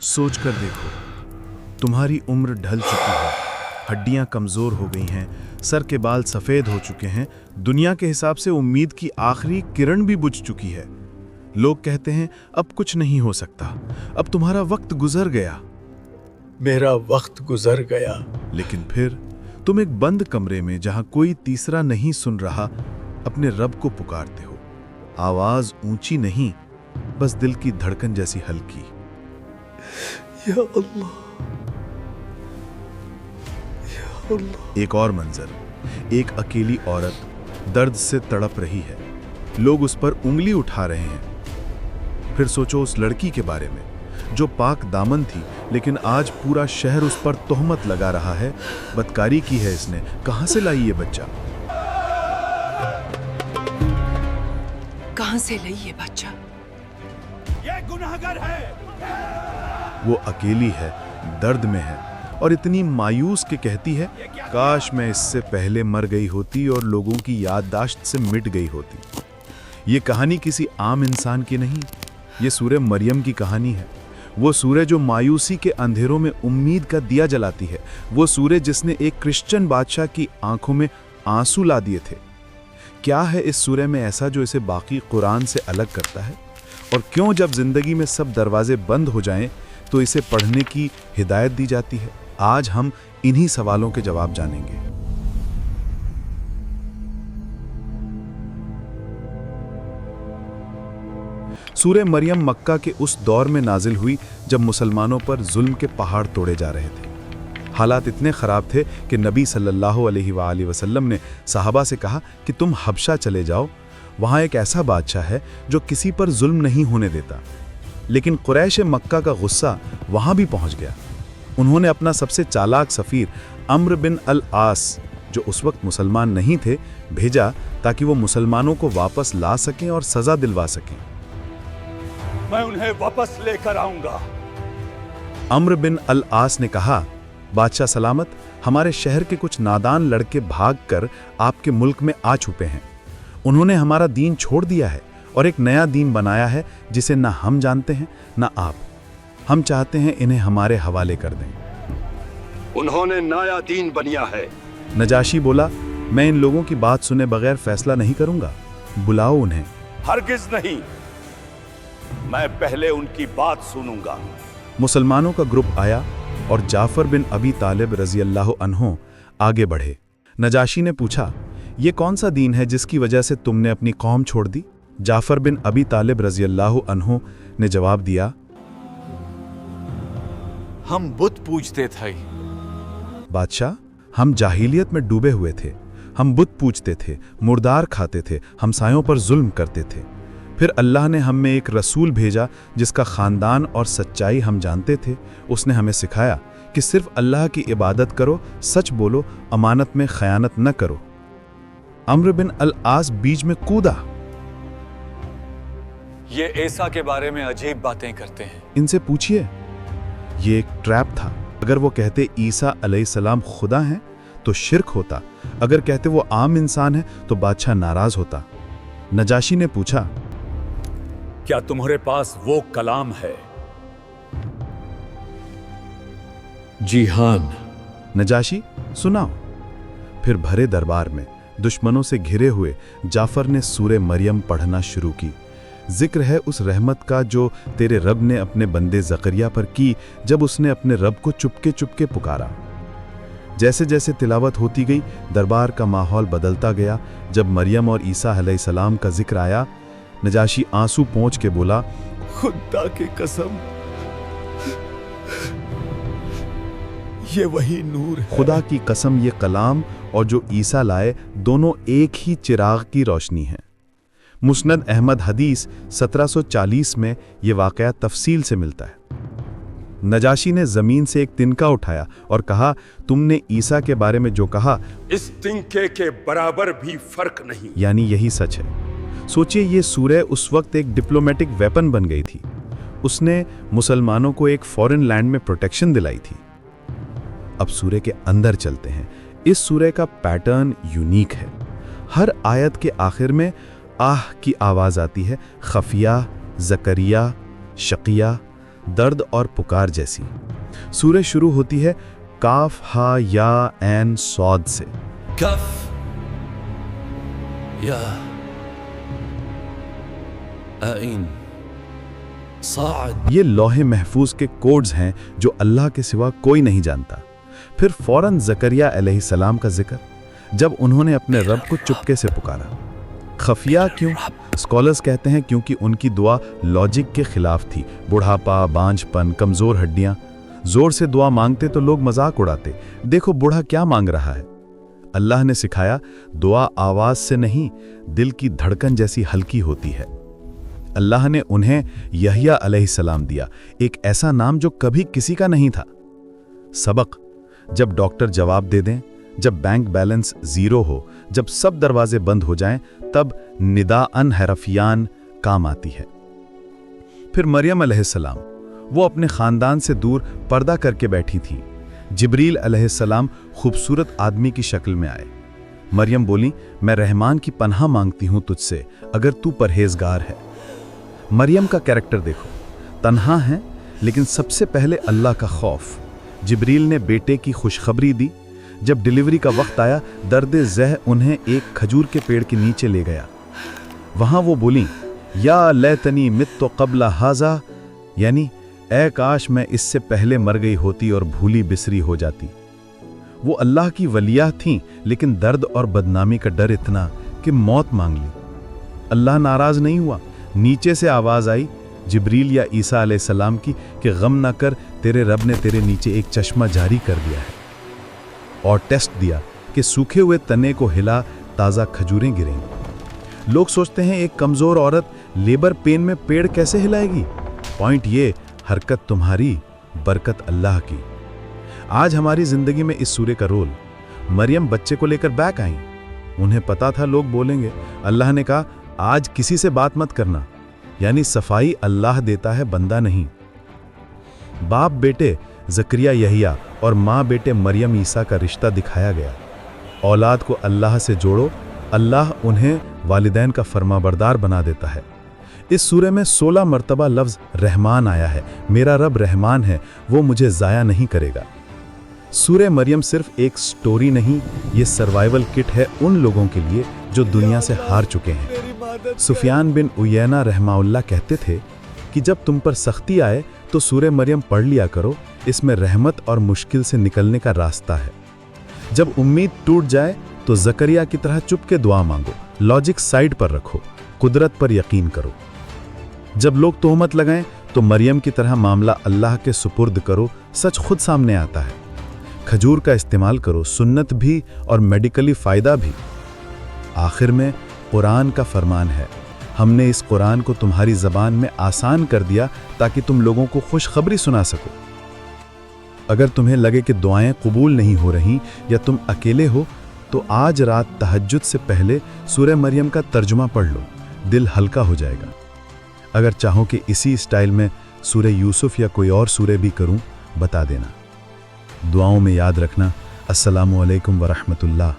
सोच कर देखो, तुम्हारी उम्र ढल चुकी है, हड्डियां कमज़ोर हो गई हैं, सर के बाल सफ़ेद हो चुके हैं, दुनिया के हिसाब से उम्मीद की आखिरी किरण भी बुझ चुकी है। लोग कहते हैं अब कुछ नहीं हो सकता, अब तुम्हारा वक्त गुजर गया। मेरा वक्त गुजर गया। लेकिन फिर तुम एक बंद कमरे में जहां कोई तीसरा नहीं सुन रहा, अपने रब को पुकारते हो। आवाज ऊंची नहीं, बस दिल की धड़कन जैसी हल्की। या अल्लाह, या अल्लाह। एक और मंजर, एक अकेली औरत दर्द से तड़प रही है। लोग उस पर उंगली उठा रहे हैं। फिर सोचो उस लड़की के बारे में जो पाक दामन थी, लेकिन आज पूरा शहर उस पर तोहमत लगा रहा है। बदकारी की है इसने, कहां से लाई ये बच्चा? कहां से लाई ये बच्चा? ये गुनाहगार है। वो अकेली है, दर्द में है और इतनी मायूस के कहती है, काश मैं इससे पहले मर गई होती और लोगों की याददाश्त से मिट गई होती। ये कहानी किसी आम इंसान की नहीं, ये सूरह मरियम की कहानी है। वो सूरह जो मायूसी के अंधेरों में उम्मीद का दिया जलाती है। वो सूरह जिसने एक क्रिश्चियन बादशाह की आंखों में आंसू ला दिए थे। क्या है इस सूरह में ऐसा जो इसे बाकी कुरान से अलग करता है? और क्यों जब जिंदगी में सब दरवाजे बंद हो जाएं तो इसे पढ़ने की हिदायत दी जाती है? आज हम इन्हीं सवालों के जवाब जानेंगे। सूरह मरियम मक्का के उस दौर में नाजिल हुई जब मुसलमानों पर जुल्म के पहाड़ तोड़े जा रहे थे। हालात इतने ख़राब थे कि नबी सल्लल्लाहु अलैहि वसल्लम ने सहाबा से कहा कि तुम हबशा चले जाओ, वहाँ एक ऐसा बादशाह है जो किसी पर जुल्म नहीं होने देता। लेकिन कुरैश मक्का का गुस्सा वहाँ भी पहुँच गया। उन्होंने अपना सबसे चालाक सफ़ीर अम्र बिन अल आस, जो उस वक्त मुसलमान नहीं थे, भेजा ताकि वो मुसलमानों को वापस ला सकें और सज़ा दिलवा सकें। मैं उन्हें वापस लेकर आऊंगा। अम्र बिन अल आस ने कहा, बादशाह सलामत, हमारे शहर के कुछ नादान लड़के भागकर आपके मुल्क में आ छुपे हैं। उन्होंने हमारा दीन छोड़ दिया है और एक नया दीन बनाया है जिसे ना हम जानते हैं ना आप। हम चाहते हैं इन्हें हमारे हवाले कर दें। उन्होंने नया दीन बनाया है। नजाशी बोला, मैं इन लोगों की बात सुने बगैर फैसला नहीं करूंगा, बुलाओ उन्हें। हरगिज नहीं, मैं पहले उनकी बात सुनूंगा। मुसलमानों का ग्रुप आया और जाफर बिन अबी तालिब रजी अल्लाह अन्हो आगे बढ़े। नजाशी ने पूछा, ये कौन सा दीन है जिसकी वजह से तुमने अपनी कौम छोड़ दी? जाफर बिन अबी तालिब रजी अल्लाह अन्हो ने जवाब दिया, हम बुत पूजते थे। बादशाह, हम जाहिलियत में डूबे हुए थे। हम बुत पूजते थे, मुर्दार खाते थे, हमसायों पर जुल्म करते थे। फिर अल्लाह ने हम में एक रसूल भेजा जिसका ख़ानदान और सच्चाई हम जानते थे। उसने हमें सिखाया कि सिर्फ अल्लाह की इबादत करो, सच बोलो, अमानत में खयानत न करो। अम्र बिन अल आस बीच में कूदा। ये ईसा के बारे में अजीब बातें करते हैं। इनसे पूछिए, ये एक ट्रैप था। अगर वो कहते ईसा अलैहिस्सलाम खुदा हैं तो शिर्क होता, अगर कहते वो आम इंसान है तो बादशाह नाराज होता। नजाशी ने पूछा, क्या तुम्हारे पास वो कलाम है? जी हां। नजाशी, सुनाओ। फिर भरे दरबार में दुश्मनों से घिरे हुए जाफर ने सूरह मरियम पढ़ना शुरू की। जिक्र है उस रहमत का जो तेरे रब ने अपने बंदे ज़करिया पर की जब उसने अपने रब को चुपके चुपके पुकारा। जैसे जैसे तिलावत होती गई, दरबार का माहौल बदलता गया। जब मरियम और ईसा अलैहिस्सलाम का जिक्र आया, नजाशी आंसू पोंछ के बोला, खुदा की कसम, ये वही नूर है। खुदा की कसम, ये कलाम और जो ईसा लाए दोनों एक ही चिराग की रोशनी है। मुस्नद अहमद हदीस 1740 में ये वाक़या तफसील से मिलता है। नजाशी ने ज़मीन से एक तिनका उठाया और कहा, तुमने ईसा के बारे में जो कहा, इस तिनके के बराबर भी फर्क नहीं। यानी यही सच है। सोचिए, ये सूरह उस वक्त एक डिप्लोमेटिक वेपन बन गई थी। उसने मुसलमानों को एक फॉरेन लैंड में प्रोटेक्शन दिलाई थी। अब सूरह के अंदर चलते हैं। इस सूरह का पैटर्न यूनिक है। हर आयत के आखिर में आह की आवाज़ आती है। खफिया, ज़करिया, शकिया, दर्द और पुकार जैसी। सूरह शुरू होती है काफ हा या ऐन सौद से। كف يا عين صاعد। ये लौहे महफूज के कोड्स हैं जो अल्लाह के सिवा कोई नहीं जानता। फिर फौरन ज़करिया अलैहिस्सलाम का जिक्र, जब उन्होंने अपने रब को चुपके से पुकारा। खफिया क्यों? स्कॉलर्स कहते हैं क्योंकि उनकी दुआ लॉजिक के खिलाफ थी। बुढ़ापा, बांझपन, कमज़ोर हड्डियां। जोर से दुआ मांगते तो लोग मजाक उड़ाते, देखो बूढ़ा क्या मांग रहा है। अल्लाह ने सिखाया दुआ आवाज से नहीं, दिल की धड़कन जैसी हल्की होती है। अल्लाह ने उन्हें यहया अलैहिस्सलाम दिया, एक ऐसा नाम जो कभी किसी का नहीं था। सबक, जब डॉक्टर जवाब दे दें, जब बैंक बैलेंस जीरो हो, जब सब दरवाजे बंद हो जाएं, तब निदाअन हरफियान काम आती है। फिर मरियम अलैहिस्सलाम, वो अपने खानदान से दूर पर्दा करके बैठी थी। जिब्रील अलैहिस्सलाम खूबसूरत आदमी की शक्ल में आए। मरियम बोली, मैं रहमान की पनाह मांगती हूं तुझसे, अगर तू परहेजगार है। मरियम का कैरेक्टर देखो, तन्हा है लेकिन सबसे पहले अल्लाह का खौफ। जिब्रील ने बेटे की खुशखबरी दी। जब डिलीवरी का वक्त आया, दर्द ज़ह उन्हें एक खजूर के पेड़ के नीचे ले गया। वहां वो बोली, या लैतनी मित्तु क़ब्ल हाज़ा, यानी ऐ काश मैं इससे पहले मर गई होती और भूली बिसरी हो जाती। वो अल्लाह की वलिया थीं, लेकिन दर्द और बदनामी का डर इतना कि मौत मांग ली। अल्लाह नाराज नहीं हुआ। नीचे से आवाज आई जिब्रील या ईसा अलैहिस्सलाम की कि गम न कर, तेरे रब ने तेरे नीचे एक चश्मा जारी कर दिया है। और टेस्ट दिया कि सूखे हुए तने को हिला, ताज़ा खजूरें गिरेंगी। लोग सोचते हैं एक कमज़ोर औरत लेबर पेन में पेड़ कैसे हिलाएगी। पॉइंट ये, हरकत तुम्हारी, बरकत अल्लाह की। आज हमारी जिंदगी में इस सूरे का रोल। मरियम बच्चे को लेकर बैक आई। उन्हें पता था लोग बोलेंगे। अल्लाह ने कहा, आज किसी से बात मत करना, यानी सफाई अल्लाह देता है, बंदा नहीं। बाप बेटे ज़करिया यहिया और माँ बेटे मरियम ईसा का रिश्ता दिखाया गया। औलाद को अल्लाह से जोड़ो, अल्लाह उन्हें वालिदैन का फरमाबरदार बना देता है। इस सूरे में 16 मरतबा लफ्ज़ रहमान आया है। मेरा रब रहमान है, वो मुझे ज़ाया नहीं करेगा। सूरे मरियम सिर्फ एक स्टोरी नहीं, ये सर्वाइवल किट है उन लोगों के लिए जो दुनिया से हार चुके हैं। सुफियान बिन उयैना रहमाउल्लाह कहते थे कि जब तुम पर सख्ती आए तो सूरे मरियम पढ़ लिया करो, इसमें रहमत और मुश्किल से निकलने का रास्ता है। जब उम्मीद टूट जाए तो ज़करिया की तरह चुप के दुआ मांगो, लॉजिक साइड पर रखो, कुदरत पर यकीन करो। जब लोग तोहमत लगाएं तो मरियम की तरह मामला अल्लाह के सुपुर्द करो, सच खुद सामने आता है। खजूर का इस्तेमाल करो, सुन्नत भी और मेडिकली फ़ायदा भी। आखिर में कुरान का फरमान है, हमने इस कुरान को तुम्हारी ज़बान में आसान कर दिया ताकि तुम लोगों को खुशखबरी सुना सको। अगर तुम्हें लगे कि दुआएं कबूल नहीं हो रही या तुम अकेले हो, तो आज रात तहज्जुद से पहले सूरह मरियम का तर्जुमा पढ़ लो, दिल हल्का हो जाएगा। अगर चाहो कि इसी स्टाइल में सूरह यूसुफ या कोई और सूरह भी करूं, बता देना। दुआओं में याद रखना। अस्सलामु अलैकुम व रहमतुल्लाह।